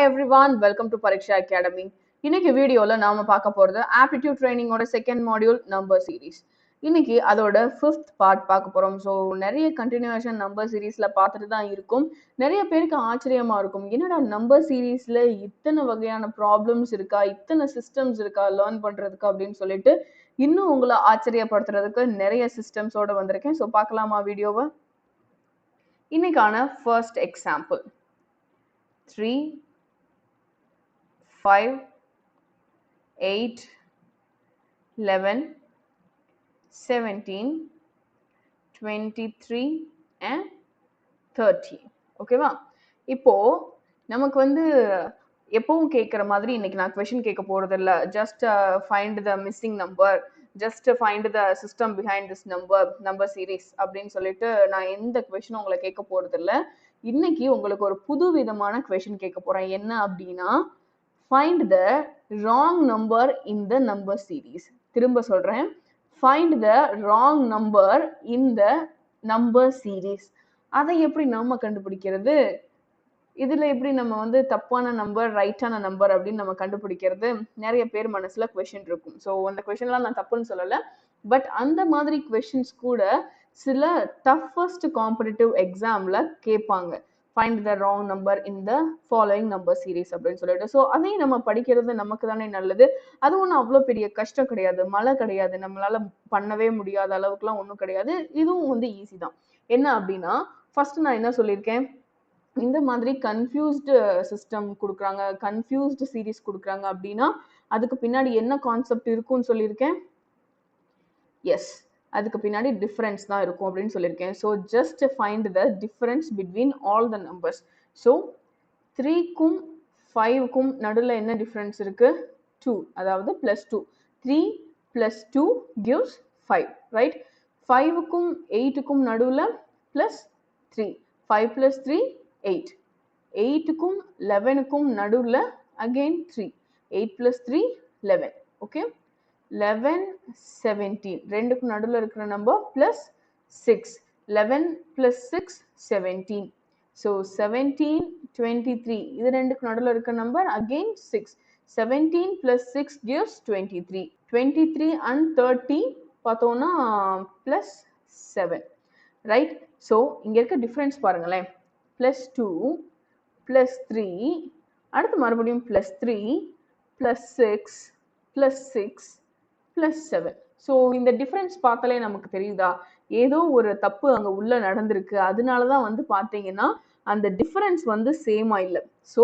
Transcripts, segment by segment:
everyone, welcome to Pariksha Academy. இன்னைக்கு வீடியோல நாம பார்க்க போறது ஆப்டிடியூட் ட்ரைனிங்கோட செகண்ட் மாடியூல் நம்பர் சீரிஸ். இன்னைக்கு அதோட 5th பார்ட் பார்க்க போறோம். ஸோ நிறைய கண்டினியூஷன் நம்பர் சீரீஸ்ல பார்த்துட்டு தான் இருக்கும். நிறைய பேருக்கு ஆச்சரியமா இருக்கும், என்னடா நம்பர் சீரீஸ்ல இத்தனை வகையான ப்ராப்ளம்ஸ் இருக்கா, இத்தனை சிஸ்டம்ஸ் இருக்கா லேர்ன் பண்றதுக்கு அப்படின்னு சொல்லிட்டு இன்னும் உங்களை ஆச்சரியப்படுத்துறதுக்கு நிறைய சிஸ்டம்ஸோட வந்திருக்கேன். ஸோ பார்க்கலாமா வீடியோவை? இன்னைக்கான ஃபர்ஸ்ட் எக்ஸாம்பிள் 3, 5, 8, 11, 17, 23 and 30. ஓகேவா? இப்போ நமக்கு எப்பவும் கேட்குற மாதிரி இன்னைக்கு நான் கொஷின் கேட்க போறது இல்லை. Just find the missing number, just find the system behind this number series அப்படின்னு சொல்லிட்டு நான் எந்த கொஷினும் உங்களை கேட்க போறது இல்லை. இன்னைக்கு உங்களுக்கு ஒரு புது விதமான கொஷின் கேட்க போறேன். என்ன அப்படின்னா, find the wrong number in the number series. திரும்ப சொல்றேன், find the wrong number in the number series. அதை எப்படி நம்ம கண்டுபிடிக்கிறது, இதுல எப்படி நம்ம தப்பான நம்பர் ரைட்டான நம்பர் அப்படின்னு நம்ம கண்டுபிடிக்கிறது, நிறைய பேர் மனசுல கொஷின் இருக்கும். ஸோ அந்த கொஷின்லாம் நான் தப்புன்னு சொல்லலை, பட் அந்த மாதிரி கொஷின்ஸ் கூட சில டஃபஸ்ட் காம்படிட்டிவ் எக்ஸாம்ல கேட்பாங்க. Find the wrong number in the following number series அப்படின்னு சொல்லிட்டு. ஸோ அதையும் நம்ம படிக்கிறது நமக்கு தானே நல்லது. அது ஒன்றும் அவ்வளோ பெரிய கஷ்டம் கிடையாது, மழை கிடையாது, நம்மளால பண்ணவே முடியாத அளவுக்குலாம் ஒன்றும் கிடையாது. இதுவும் ஈஸி தான். என்ன அப்படின்னா, ஃபர்ஸ்ட் நான் என்ன சொல்லியிருக்கேன், இந்த மாதிரி கன்ஃபியூஸ்டு சிஸ்டம் கொடுக்குறாங்க, கன்ஃபியூஸ்டு சீரீஸ் கொடுக்குறாங்க அப்படின்னா அதுக்கு பின்னாடி என்ன கான்செப்ட் இருக்கும்னு சொல்லியிருக்கேன். எஸ், அதுக்கு பின்னாடி டிஃபரன்ஸ் தான் இருக்கும் அப்படின்னு சொல்லியிருக்கேன். So just find the difference between all the numbers. So 3க்கும் 5க்கும் நடுவில் என்ன டிஃபரன்ஸ் இருக்கு? 2, அதாவது +2. 3 + 2 gives 5, ரைட்? 5க்கும் 8க்கும் நடுவில் +3. 5 + 3 8. 8க்கும் 11க்கும் நடுவில் அகெயின் 3. 8 + 3 11. ஓகே, 11, 17 ரெண்டுக்கும் நடுவில் இருக்கிற நம்பர் +6. 11 + 6 17. ஸோ 17, 23 இது ரெண்டுக்கும் நடுவில் இருக்கிற நம்பர் அகெயின் 6. 17 + 6 gives 23. 23 and 30 பார்த்தோம்னா +7, ரைட்? ஸோ இங்கே இருக்க டிஃப்ரென்ஸ் பாருங்களேன், +2 +3, அடுத்து மறுபடியும் +3 +6 +6 +7. ஸோ இந்த டிஃப்ரென்ஸ் பார்த்தாலே நமக்கு தெரியுதா, ஏதோ ஒரு தப்பு அங்கே உள்ள நடந்திருக்கு. அதனால தான் பார்த்தீங்கன்னா அந்த டிஃப்ரென்ஸ் சேமா இல்லை. ஸோ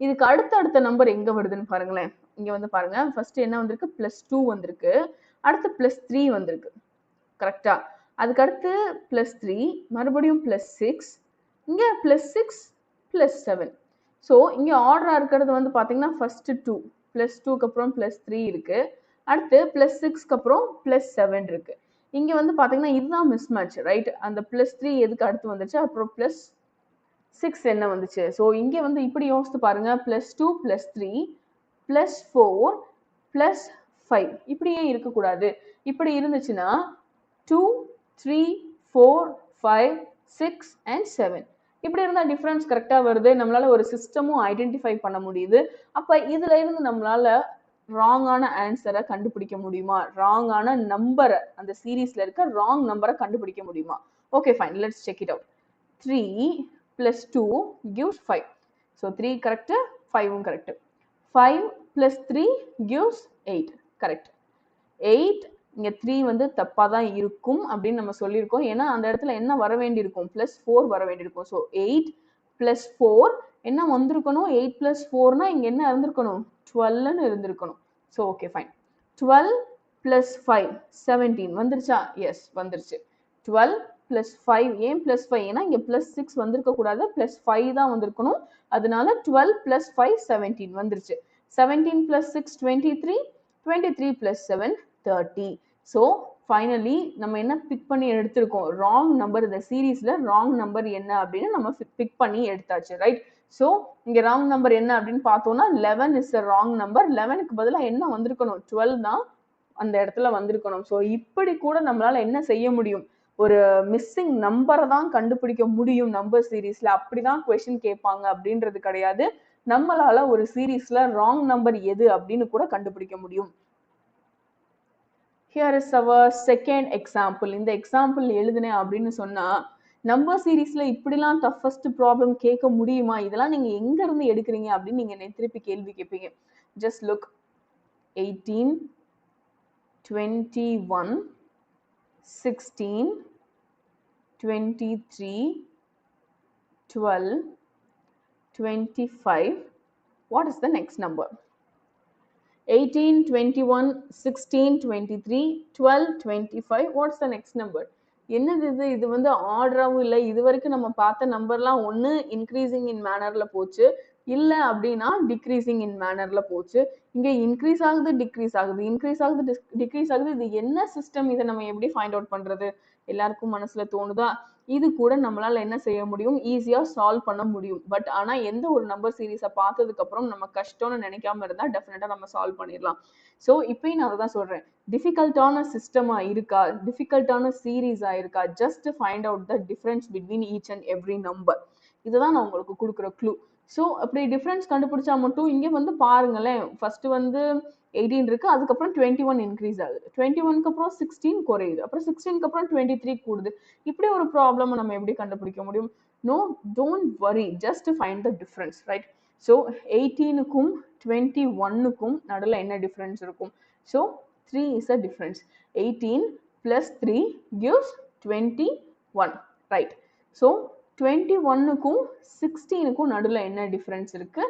இதுக்கு அடுத்த நம்பர் எங்கே வருதுன்னு பாருங்களேன். இங்கே பாருங்க, ஃபர்ஸ்ட் என்ன வந்திருக்கு? +2 வந்திருக்கு, அடுத்து +3 வந்திருக்கு, கரெக்டா? அதுக்கு அடுத்து +3, மறுபடியும் +6, இங்கே +6 +7. ஸோ இங்கே ஆர்டராக இருக்கிறது பார்த்தீங்கன்னா ஃபர்ஸ்ட் 2, +2க்கு அப்புறம் +3 இருக்கு, அடுத்து +6க்கு அப்புறம் +7 இருக்கு. இங்க பாத்தீங்கன்னா இதுதான் மிஸ் மேட்ச், ரைட்? அந்த +3 எதுக்கு அடுத்து வந்துச்சு, அப்புறம் +6 என்ன வந்துச்சு? ஸோ இங்க இப்படி யோசித்து பாருங்க, +2 +3 +4 +5 இப்படியே இருக்கக்கூடாது. இப்படி இருந்துச்சுன்னா 2, 3, 4, 5, 6 and 7 இப்படி இருந்தா டிஃபரன்ஸ் கரெக்டா வருது. நம்மளால ஒரு சிஸ்டமும் ஐடென்டிஃபை பண்ண முடியுது. அப்ப இதுல இருந்து நம்மளால ராங்கான ஆன்சரை கண்டுபிடிக்க முடியுமா, ராங்கான நம்பரை, அந்த சீரீஸ்ல இருக்க ராங் நம்பரை கண்டுபிடிக்க முடியுமா? Okay fine, let's check it out. 3 + 2 gives 5. So 3 correct, 5ம் கரெக்ட். 5 + 3 gives 8, correct. 8 இங்க 3 தப்பா தான் இருக்கும் அப்படின்னு நம்ம சொல்லியிருக்கோம். ஏன்னா அந்த இடத்துல என்ன வர வேண்டியிருக்கும்? +4 வர வேண்டியிருக்கும். ஸோ 8 + 4 என்ன வந்திருக்கணும்? 8 + 4னா இங்க என்ன இருந்திருக்கணும்? 12ன்னு இருந்திருக்கணும். So okay fine. 12 + 5 17 வந்துருச்சா? எஸ் வந்துருச்சு. 12 + 5, ஏன் +5? ஏன்னா இங்க +6 வந்திருக்க கூடாது, +5 தான் வந்திருக்கணும். அதனால 12 + 5 17 வந்துருச்சு. 17 + 6 23, 23 + 7 30. ஸோ ஃபைனலி நம்ம என்ன பிக் பண்ணி எடுத்திருக்கோம்? Wrong number. இந்த சீரீஸ்ல ராங் நம்பர் என்ன அப்படின்னு நம்ம பிக் பண்ணி எடுத்தாச்சு, ரைட்? ஸோ இங்க ராங் நம்பர் என்ன அப்படின்னு பார்த்தோம்னா 11 இஸ் a ராங் நம்பர். 11க்கு பதிலாக என்ன வந்திருக்கணும்? 12 தான் அந்த இடத்துல வந்திருக்கணும். ஸோ இப்படி கூட நம்மளால என்ன செய்ய முடியும்? ஒரு மிஸ்ஸிங் நம்பரை தான் கண்டுபிடிக்க முடியும் நம்பர் சீரீஸ்ல. அப்படிதான் கொஸ்டின் கேட்பாங்க அப்படின்றது கிடையாது. நம்மளால ஒரு சீரீஸ்ல ராங் நம்பர் எது அப்படின்னு கூட கண்டுபிடிக்க முடியும். Here is our second example. இந்த எக்ஸாம்பிள் எழுதுனேன் அப்படின்னு சொன்னா நம்பர் சீரீஸ்ல இப்படிலாம் டஃபஸ்ட் ப்ராப்ளம் கேட்க முடியுமா, இதெல்லாம் நீங்க எங்க இருந்து எடுக்கிறீங்க அப்படின்னு நீங்க திருப்பி கேள்வி கேட்பீங்க. Just look, 18, 21, 16, 23, 12, 25. What is the next number? 18, 21, 16, 23, 12, 25. What's the next number? என்னது இது? இது வந்து ஆர்டராகவும் இல்லை. இது வரைக்கும் நம்ம பார்த்த நம்பர்லாம் ஒன்று இன்க்ரீசிங் இன் மேனர்ல போச்சு, இல்லை அப்படின்னா டிக்ரீசிங் இன் மேனர்ல போச்சு. இங்கே இன்க்ரீஸ் ஆகுது, டிக்ரீஸ் ஆகுது, இன்க்ரீஸ் ஆகுது, டிக்ரீஸ் ஆகுது. இது என்ன சிஸ்டம்? இதை நம்ம எப்படி ஃபைண்ட் அவுட் பண்றது? எல்லாருக்கும் மனசுல தோணுதா? இது கூட நம்மளால என்ன செய்ய முடியும்? ஈஸியா சால்வ் பண்ண முடியும். பட் ஆனா எந்த ஒரு நம்பர் சீரீஸை பார்த்ததுக்கு அப்புறம் நம்ம கஷ்டம்னு நினைக்காம இருந்தா டெஃபினட்டா நம்ம சால்வ் பண்ணிடலாம். ஸோ இப்பயும் நான் தான் சொல்றேன், டிஃபிகல்ட்டான சிஸ்டமா இருக்கா, டிஃபிகல்ட்டான சீரீஸா இருக்கா, just find out the difference between each and every number. இதுதான் நான் உங்களுக்கு கொடுக்குற க்ளூ. ஸோ அப்படி டிஃபரன்ஸ் கண்டுபிடிச்சா மட்டும் இங்கே வந்து பாருங்களேன், ஃபர்ஸ்ட் வந்து 18 இருக்கு, அதுக்கப்புறம் 21 இன்க்ரீஸ் ஆகுது, 21க்கு அப்புறம் 16 குறையுது, அப்புறம் 16க்கு அப்புறம் 23 கூடுது. இப்படி ஒரு ப்ராப்ளம் நம்ம எப்படி கண்டுபிடிக்க முடியும்? No, don't worry, just find the difference, right? So 18க்கும் 21க்கும் நடுவில் என்ன டிஃபரன்ஸ் இருக்கும்? So 3 is a difference. 18 plus 3 gives 21, right? So 21க்கும் 16க்கும் நடுவில் என்ன டிஃபரன்ஸ் இருக்கு?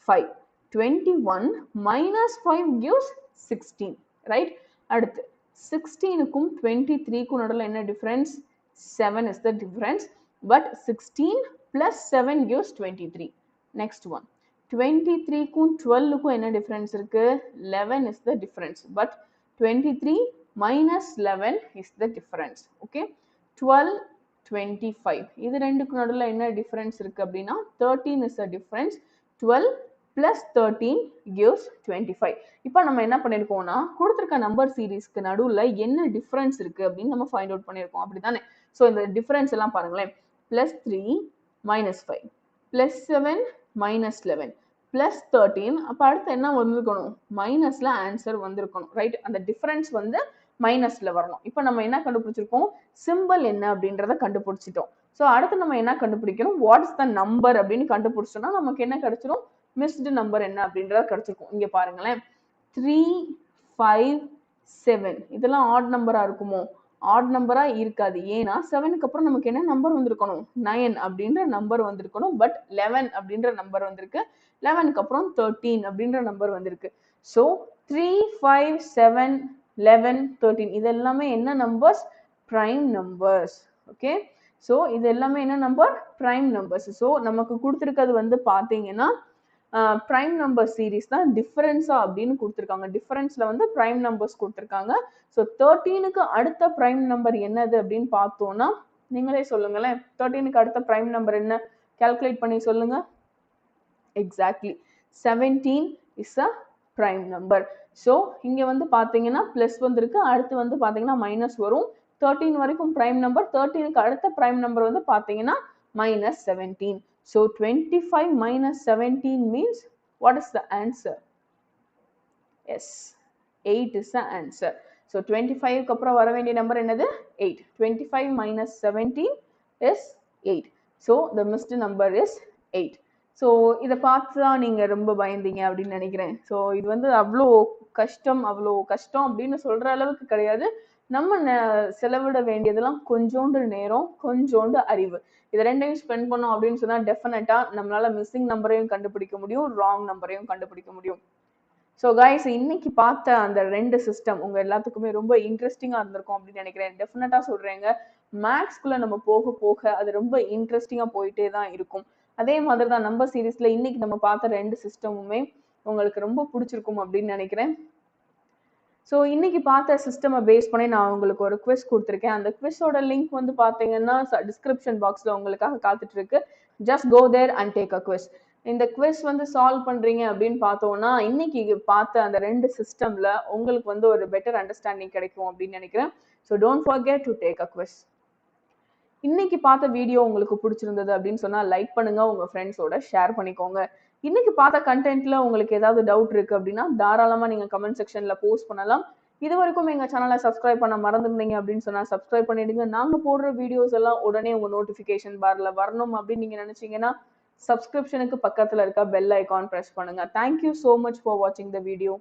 5. 21 minus 5 gives 16, right? அடுத்து 16க்கும் 23க்கும் நடுவில் என்ன difference? 7 is the difference, but 16 plus 7 gives 23. Next one, 23க்கும் 12க்கும் என்ன டிஃபரன்ஸ் இருக்கு? 11 is the difference, but 23 minus 11 is the difference. Okay, 12, 25. இது ரெண்டுக்கு நடுவில் என்ன டிஃபரன்ஸ் இருக்கு அப்படின்னா 13 is the difference. 12 plus 13 gives 25. இப்போ நம்ம என்ன பண்ணிருக்கோம்னா கொடுத்திருக்க நம்பர் சீரீஸ்க்கு நடுவுல என்ன டிஃபரன்ஸ் இருக்கு அப்படின்னு நம்ம ஃபைண்ட் அவுட் பண்ணிருக்கோம், அப்படிதானே? ஸோ இந்த டிஃபரன்ஸ் எல்லாம் பாருங்களேன். +3 -5, +7 -11, +13. அப்போ அடுத்து என்ன வந்திருக்கணும்? மைனஸ்ல ஆன்சர் வந்திருக்கணும், ரைட்? அந்த டிஃபரன்ஸ் வந்து மைனஸ்ல வரணும். இப்போ நம்ம என்ன கண்டுபிடிச்சிருக்கோம்? சிம்பிள் என்ன அப்படின்றத கண்டுபிடிச்சிட்டோம். ஸோ அடுத்து நம்ம என்ன கண்டுபிடிக்கணும்? வாட் இஸ் த நம்பர் அப்படின்னு கண்டுபிடிச்சோம்னா நமக்கு என்ன கிடைச்சிடும்? மிஸ்டு நம்பர் என்ன அப்படின்றத கிடைச்சிருக்கும். இங்க பாருங்களேன், 3, 5, 7 இதெல்லாம் ஆட் நம்பரா இருக்குமோ? ஆட் நம்பரா இருக்காது. ஏன்னா 7க்கு அப்புறம் நமக்கு என்ன நம்பர் வந்திருக்கணும்? 9 அப்படின்ற நம்பர் வந்திருக்கணும். பட் 11 அப்படின்ற நம்பர் வந்திருக்கு. 11க்கு அப்புறம் 13 அப்படின்ற நம்பர் வந்திருக்கு. ஸோ 3, 5, 7, 11, 13 இது எல்லாமே என்ன numbers? Prime numbers. Okay, so இது எல்லாமே என்ன நம்பர்? Prime numbers. ஸோ நமக்கு கொடுத்துருக்கிறது வந்து பார்த்தீங்கன்னா பிரைம் நம்பர் சீரீஸ் தான் டிஃபரன்ஸா அப்படின்னு கொடுத்துருக்காங்க. டிஃபரன்ஸ்ல வந்து பிரைம் நம்பர்ஸ் கொடுத்துருக்காங்க. ஸோ 13க்கு அடுத்த பிரைம் நம்பர் என்னது அப்படின்னு பார்த்தோம்னா நீங்களே சொல்லுங்களேன். 13க்கு அடுத்த பிரைம் நம்பர் என்ன? கால்குலேட் பண்ணி சொல்லுங்க. Exactly 17 is a prime number. So இங்க வந்து பாத்தீங்கன்னா பிளஸ் வந்திருக்கு, அடுத்து வந்து பாத்தீங்கன்னா மைனஸ் வரும். 13 வரைக்கும் பிரைம் நம்பர், 13க்கு அடுத்த பிரைம் நம்பர் வந்து பாத்தீங்கன்னா -17. So 25 minus 17 means what is the answer? Yes, 8 is the answer. So 25 க்கு அப்புறம் வர வேண்டிய நம்பர் என்னது? 8. 25 minus 17 is 8. So the missed number is 8. So இதை பார்த்து தான் நீங்கள் ரொம்ப பயந்தீங்க அப்படின்னு நினைக்கிறேன். ஸோ இது வந்து அவ்வளோ கஷ்டம் அப்படின்னு சொல்கிற அளவுக்கு கிடையாது. நம்ம செலவிட வேண்டியதெல்லாம் கொஞ்சோண்டு நேரம், கொஞ்சோண்டு அறிவு. இது ரெண்டையும் ஸ்பெண்ட் பண்ணோம் அப்படின்னு சொன்னால் டெஃபினட்டாக நம்மளால மிஸ்ஸிங் நம்பரையும் கண்டுபிடிக்க முடியும், ராங் நம்பரையும் கண்டுபிடிக்க முடியும். ஸோ கைஸ், இன்னைக்கு பார்த்த அந்த 2 சிஸ்டம் உங்கள் எல்லாத்துக்குமே ரொம்ப இன்ட்ரெஸ்டிங்காக இருந்திருக்கும் அப்படின்னு நினைக்கிறேன். டெஃபினட்டாக சொல்கிறேங்க, மேக்ஸ்குள்ளே நம்ம போக போக அது ரொம்ப இன்ட்ரெஸ்டிங்காக போயிட்டே தான் இருக்கும். அதே மாதிரி தான் நம்பர் சீரீஸ்ல இன்னைக்கு நம்ம பார்த்த 2 சிஸ்டமுமே உங்களுக்கு ரொம்ப பிடிச்சிருக்கும் அப்படின்னு நினைக்கிறேன். ஸோ இன்னைக்கு பார்த்த சிஸ்டமை பேஸ் பண்ணி நான் உங்களுக்கு ஒரு குவிஸ் கொடுத்துருக்கேன். அந்த குவிஸோட லிங்க் வந்து பார்த்தீங்கன்னா டிஸ்கிரிப்ஷன் பாக்ஸில் உங்களுக்காக காத்துட்டு இருக்கு. Just go there and take a quiz. இந்த குவிஸ் வந்து சால்வ் பண்றீங்க அப்படின்னு பார்த்தோம்னா இன்னைக்கு பார்த்த அந்த 2 சிஸ்டம்ல உங்களுக்கு வந்து ஒரு பெட்டர் அண்டர்ஸ்டாண்டிங் கிடைக்கும் அப்படின்னு நினைக்கிறேன். So don't forget to take a quiz. இன்னைக்கு பார்த்த வீடியோ உங்களுக்கு பிடிச்சிருந்தது அப்படின்னு சொன்னா லைக் பண்ணுங்க, உங்க ஃப்ரெண்ட்ஸோட ஷேர் பண்ணிக்கோங்க. இன்னைக்கு பார்த்த கண்டென்ட்ல உங்களுக்கு ஏதாவது டவுட் இருக்கு அப்படின்னா தாராளமா நீங்க கமெண்ட் செக்ஷன்ல போஸ்ட் பண்ணலாம். இது வரைக்கும் எங்க சேனலை சப்ஸ்கிரைப் பண்ண மறந்துருந்தீங்க அப்படின்னு சொன்னா சப்ஸ்கிரைப் பண்ணிடுங்க. நாங்க போடுற வீடியோஸ் எல்லாம் உடனே உங்க நோட்டிபிகேஷன் பார்ல வரணும் அப்படின்னு நீங்க நினைச்சீங்கன்னா சப்ஸ்கிரிப்ஷனுக்கு பக்கத்துல இருக்க பெல் ஐகான் பிரஸ் பண்ணுங்க. Thank you so much for watching the video.